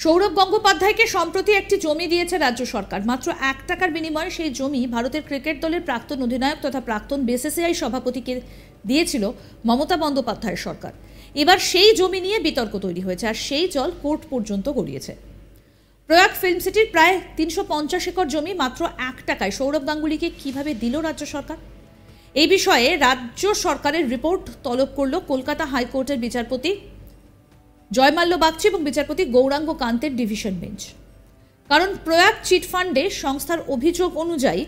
সৌরভ গঙ্গোপাধ্যায়কে সম্প্রতি একটি জমি দিয়েছে রাজ্য সরকার। মাত্র 1 টাকার বিনিময়ে সেই জমি ভারতের ক্রিকেট দলের প্রাক্তন অধিনায়ক তথা প্রাক্তন বিসিসিআই সভাপতিকে দিয়েছিল মমতা বন্দ্যোপাধ্যায়ের সরকার। এবার সেই জমি নিয়ে বিতর্ক তৈরি হয়েছে, আর সেই জল কোর্ট পর্যন্ত গড়িয়েছে। প্রয়াগ ফিল্ম সিটির প্রায় 350 একর জমি মাত্র 1 টাকায় সৌরভ গাঙ্গুলিকে কিভাবে দিল রাজ্য সরকার? এই বিষয়ে রাজ্য সরকারের রিপোর্ট তলব করল কলকাতা হাইকোর্টের বিচারপতি জয়মাল্য বাগচি এবং বিচারপতি গৌরাঙ্গ কান্তের ডিভিশন বেঞ্চ। কারণ প্রয়াগ চিটফান্ডে সংস্থার অভিযোগ অনুযায়ী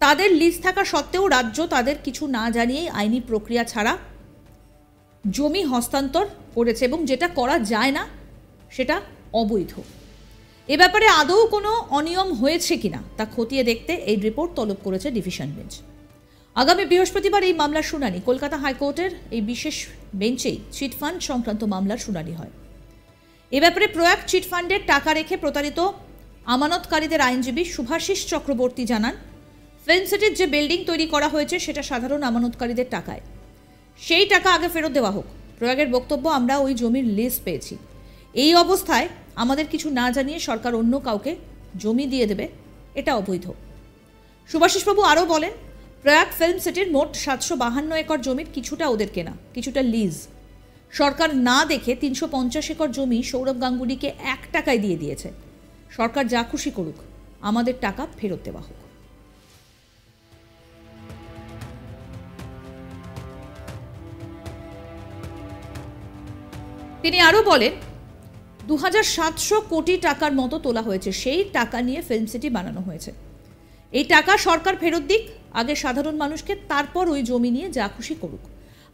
তাদের লিজ থাকা সত্ত্বেও রাজ্য তাদের কিছু না জানিয়েই আইনি প্রক্রিয়া ছাড়া জমি হস্তান্তর করেছে, এবং যেটা করা যায় না সেটা অবৈধ। এ ব্যাপারে আদৌ কোনো অনিয়ম হয়েছে কিনা তা খতিয়ে দেখতে এই রিপোর্ট তলব করেছে ডিভিশন বেঞ্চ। আগামী বৃহস্পতিবার এই মামলার শুনানি। কলকাতা হাইকোর্টের এই বিশেষ বেঞ্চেই চিটফান্ড সংক্রান্ত মামলার শুনানি হয়। এ ব্যাপারে প্রয়াগ চিটফান্ডের টাকা রেখে প্রতারিত আমানতকারীদের আইনজীবী শুভাশিস চক্রবর্তী জানান, ফিল্ম সিটির যে বিল্ডিং তৈরি করা হয়েছে সেটা সাধারণ আমানতকারীদের টাকায়, সেই টাকা আগে ফেরত দেওয়া হোক। প্রয়াগের বক্তব্য, আমরা ওই জমির লিজ পেয়েছি, এই অবস্থায় আমাদের কিছু না জানিয়ে সরকার অন্য কাউকে জমি দিয়ে দেবে, এটা অবৈধ। শুভাশিসবাবু আরও বলেন, প্রয়াগ ফিল্ম সিটির মোট 752 একর জমির কিছুটা ওদের কেনা, কিছুটা লিজ। সরকার না দেখে 350 একর জমি সৌরভ গাঙ্গুলিকে 1 টাকায় দিয়ে দিয়েছে। সরকার যা খুশি করুক, আমাদের টাকা ফেরত দেওয়া হোক। তিনি আরও বলেন, 2700 কোটি টাকার মতো তোলা হয়েছে, সেই টাকা নিয়ে ফিল্ম সিটি বানানো হয়েছে। এই টাকা সরকার ফেরত দিক আগে সাধারণ মানুষকে, তারপর ওই জমি নিয়ে যা খুশি করুক।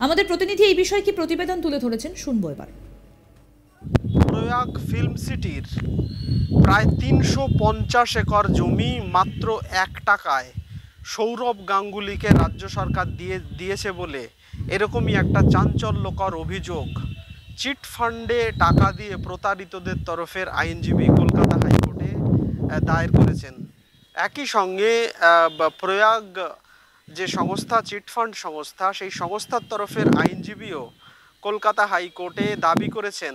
আমাদের প্রতিনিধি এই বিষয়ে কি প্রতিবেদন তুলে ধরেছেন, শুনবো এবার। প্রয়াগ ফিল্ম সিটির প্রায় 350 একর জমি মাত্র 1 টাকায় সৌরভ গাঙ্গুলিকে রাজ্য সরকার দিয়েছে বলে এরকমই একটা চাঞ্চল্যকর অভিযোগ চিটফান্ডে টাকা দিয়ে প্রতারিতদের তরফের আইনজীবী কলকাতা হাইকোর্টে দায়ের করেছেন। একই সঙ্গে প্রয়াগ যে সংস্থা, চিটফান্ড সংস্থা, সেই সংস্থার তরফের আইনজীবীও কলকাতা হাইকোর্টে দাবি করেছেন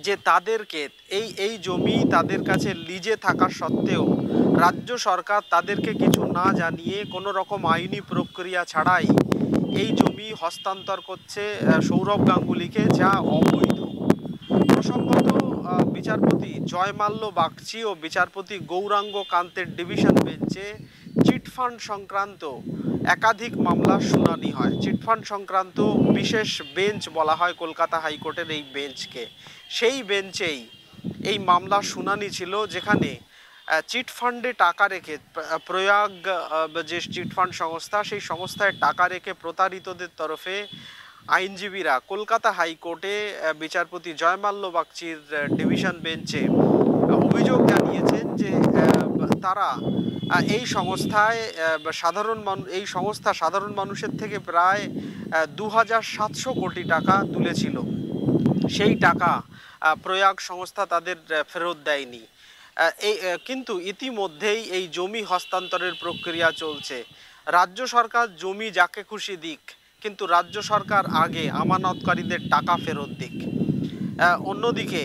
যে তাদেরকে এই জমি তাদের কাছে লিজে থাকা সত্ত্বেও রাজ্য সরকার তাদেরকে কিছু না জানিয়ে কোনো রকম আইনি প্রক্রিয়া ছাড়াই এই জমি হস্তান্তর করছে সৌরভ গাঙ্গুলিকে, যা অবৈধ। প্রসঙ্গত বিচারপতি জয়মাল্য বাগচি ও বিচারপতি গৌরাঙ্গ কান্তের ডিভিশন বেঞ্চে চিটফান্ড সংক্রান্ত একাধিক মামলার শুনানি হয়। চিটফান্ড সংক্রান্ত বিশেষ বেঞ্চ বলা হয় কলকাতা হাইকোর্টের এই বেঞ্চকে। সেই বেঞ্চেই এই মামলার শুনানি ছিল, যেখানে চিটফান্ডে টাকা রেখে প্রয়াগ যে চিটফান্ড সংস্থা, সেই সংস্থায় টাকা রেখে প্রতারিতদের তরফে আইনজীবীরা কলকাতা হাইকোর্টে বিচারপতি জয়মাল্য বাগচির ডিভিশন বেঞ্চে অভিযোগ জানিয়েছেন যে তারা এই সংস্থায় সাধারণ মানুষের থেকে প্রায় 2700 কোটি টাকা তুলেছিল। সেই টাকা প্রয়াগ সংস্থা তাদের ফেরত দেয়নি। কিন্তু ইতিমধ্যেই এই জমি হস্তান্তরের প্রক্রিয়া চলছে। রাজ্য সরকার জমি যাকে খুশি দিক, কিন্তু রাজ্য সরকার আগে আমানতকারীদের টাকা ফেরত দিক। অন্যদিকে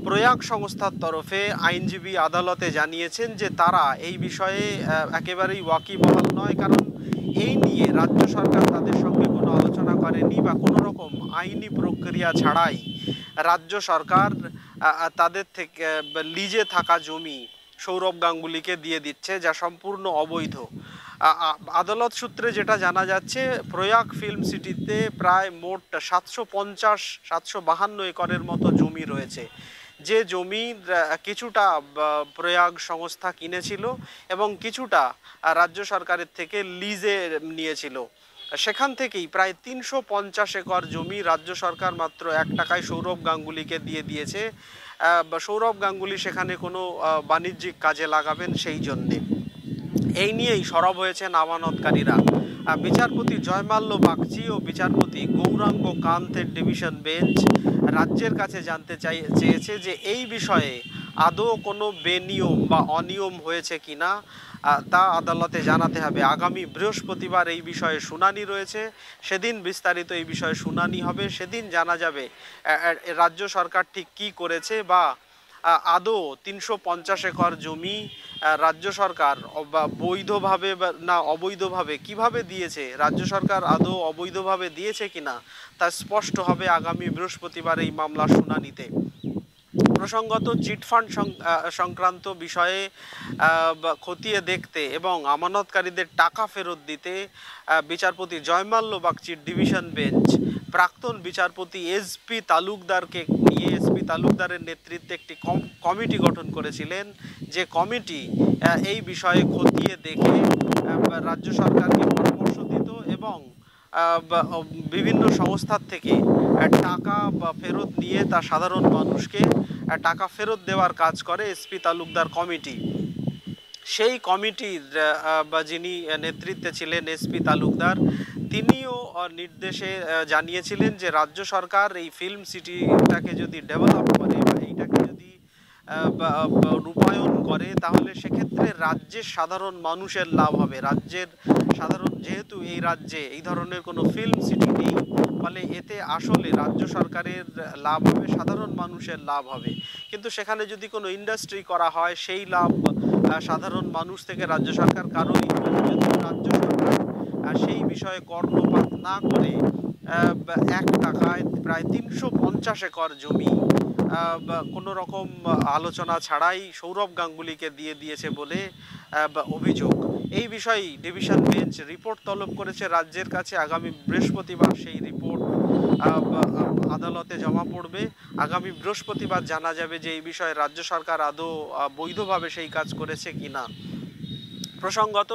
প্রয়াগ সংস্থার তরফে আইনজীবী আদালতে জানিয়েছেন যে তারা এই বিষয়ে একেবারেই ওয়াকিবহাল নয়, কারণ এই নিয়ে রাজ্য সরকার তাদের সঙ্গে কোনো আলোচনা করেনি বা কোনো রকম আইনি প্রক্রিয়া ছাড়াই রাজ্য সরকার তাদের থেকে লিজে থাকা জমি সৌরভ গাঙ্গুলিকে দিয়ে দিচ্ছে, যা সম্পূর্ণ অবৈধ। আদালত সূত্রে যেটা জানা যাচ্ছে, প্রয়াগ ফিল্ম সিটিতে প্রায় মোট 752 একরের মতো জমি রয়েছে, যে জমির কিছুটা প্রয়াগ সংস্থা কিনেছিল এবং কিছুটা রাজ্য সরকারের থেকে লিজে নিয়েছিল। সেখান থেকেই প্রায় 350 একর জমি রাজ্য সরকার মাত্র 1 টাকায় সৌরভ গাঙ্গুলিকে দিয়ে দিয়েছে। সৌরভ গাঙ্গুলি সেখানে কোনো বাণিজ্যিক কাজে লাগাবেন সেই জন্যে। এই নিয়েই সরব হয়েছেন আমানতকারীরা। বিচারপতি জয়মাল্য বাগচি ও বিচারপতি গৌরাঙ্গ কান্তের ডিভিশন বেঞ্চ রাজ্যের কাছে জানতে চেয়েছে যে এই বিষয়ে আদৌ কোনো বেনিয়ম বা অনিয়ম হয়েছে কিনা তা আদালতে জানাতে হবে। আগামী বৃহস্পতিবার এই বিষয়ে শুনানি রয়েছে, সেদিন বিস্তারিত এই বিষয়ে শুনানি হবে, সেদিন জানা যাবে রাজ্য সরকার ঠিক কী করেছে বা আদৌ 350 একর জমি রাজ্য সরকার বৈধভাবে না অবৈধভাবে কিভাবে দিয়েছে, রাজ্য সরকার আদৌ অবৈধভাবে দিয়েছে কিনা তা স্পষ্ট হবে আগামী বৃহস্পতিবার এই মামলার শুনানিতে। প্রসঙ্গত চিটফান্ড সংক্রান্ত বিষয়ে খতিয়ে দেখতে এবং আমানতকারীদের টাকা ফেরত দিতে বিচারপতি জয়মাল্য বাগচির ডিভিশন বেঞ্চ প্রাক্তন বিচারপতি এসপি তালুকদারকে নিয়ে এসপি তালুকদারের নেতৃত্বে একটি কমিটি গঠন করেছিলেন, যে কমিটি এই বিষয়ে খতিয়ে দেখে রাজ্য সরকারকে পরামর্শ দিত এবং বিভিন্ন সংস্থার থেকে টাকা ফেরত নিয়ে তা সাধারণ মানুষকে টাকা ফেরত দেওয়ার কাজ করে এসপি তালুকদার কমিটি। সেই কমিটির যিনি নেতৃত্বে ছিলেন এসপি তালুকদার, তিনিও নির্দেশে জানিয়েছিলেন যে রাজ্য সরকার এই ফিল্ম সিটিটাকে যদি ডেভেলপ করে বা এইটাকে যদি রূপায়ণ করে তাহলে সেক্ষেত্রে রাজ্যের সাধারণ মানুষের লাভ হবে। রাজ্যের সাধারণ, যেহেতু এই রাজ্যে এই ধরনের কোনো ফিল্ম সিটি নেই, ফলে এতে আসলে রাজ্য সরকারের লাভ হবে, সাধারণ মানুষের লাভ হবে। কিন্তু সেখানে যদি কোনো ইন্ডাস্ট্রি করা হয় সেই লাভ সাধারণ মানুষ থেকে রাজ্য সরকার কারোই, যদি রাজ্য সরকার সেই বিষয়ে কর্ণপাত না করে 1 টাকায় প্রায় 350 একর জমি কোনো রকম আলোচনা ছাড়াই সৌরভ গাঙ্গুলিকে দিয়ে দিয়েছে বলে অভিযোগ। এই বিষয়ে ডিভিশন বেঞ্চ রিপোর্ট তলব করেছে রাজ্যের কাছে। আগামী বৃহস্পতিবার সেই রিপোর্ট আদালতে জমা পড়বে। আগামী বৃহস্পতিবার জানা যাবে যে এই বিষয়ে রাজ্য সরকার আদৌ বৈধভাবে সেই কাজ করেছে কিনা। প্রসঙ্গত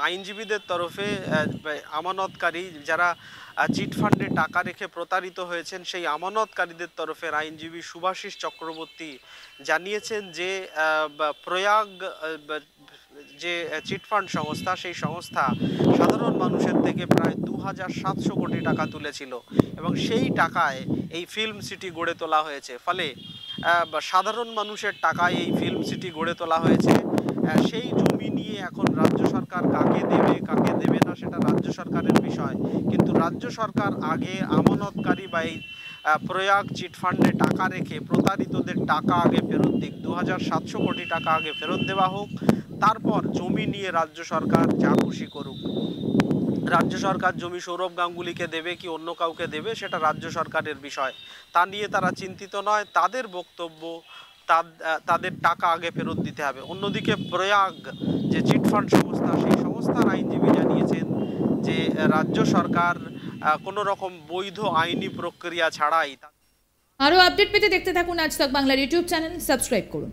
আইনজীবীদের তরফে আমানতকারী যারা চিটফান্ডে টাকা রেখে প্রতারিত হয়েছেন সেই আমানতকারীদের তরফের আইনজীবী শুভাশিস চক্রবর্তী জানিয়েছেন যে প্রয়াগ যে চিটফান্ড সংস্থা, সেই সংস্থা সাধারণ মানুষের থেকে প্রায় 2700 কোটি টাকা তুলেছিল এবং সেই টাকায় এই ফিল্ম সিটি গড়ে তোলা হয়েছে। ফলে সাধারণ মানুষের টাকায় এই ফিল্ম সিটি গড়ে তোলা হয়েছে। সেই জমি নিয়ে এখন রাজ্য সরকার কাকে দেবে না সেটা রাজ্য সরকারের বিষয়, কিন্তু রাজ্য সরকার আগে আমানতকারী বা এই প্রয়াগ চিটফান্ডে টাকা রেখে প্রতারিতদের টাকা আগে ফেরত দিক, 2700 কোটি টাকা আগে ফেরত দেওয়া হোক, তারপর জমি নিয়ে রাজ্য সরকার যা খুশি করুক। রাজ্য সরকার জমি সৌরভ গাঙ্গুলিকে দেবে কি অন্য কাউকে দেবে সেটা রাজ্য সরকারের বিষয়, তা নিয়ে তারা চিন্তিত নয়। তাদের বক্তব্য তাদের টাকা আগে ফেরত দিতে হবে। অন্যদিকে প্রয়াগ যে চিটফান্ড সংস্থা, সেই সংস্থার আইনজীবী জানিয়েছেন যে রাজ্য সরকার কোনো রকম বৈধ আইনি প্রক্রিয়া ছাড়াই। আরও আপডেট পেতে দেখতে থাকুন আজ তাক বাংলার ইউটিউব চ্যানেল, সাবস্ক্রাইব করুন।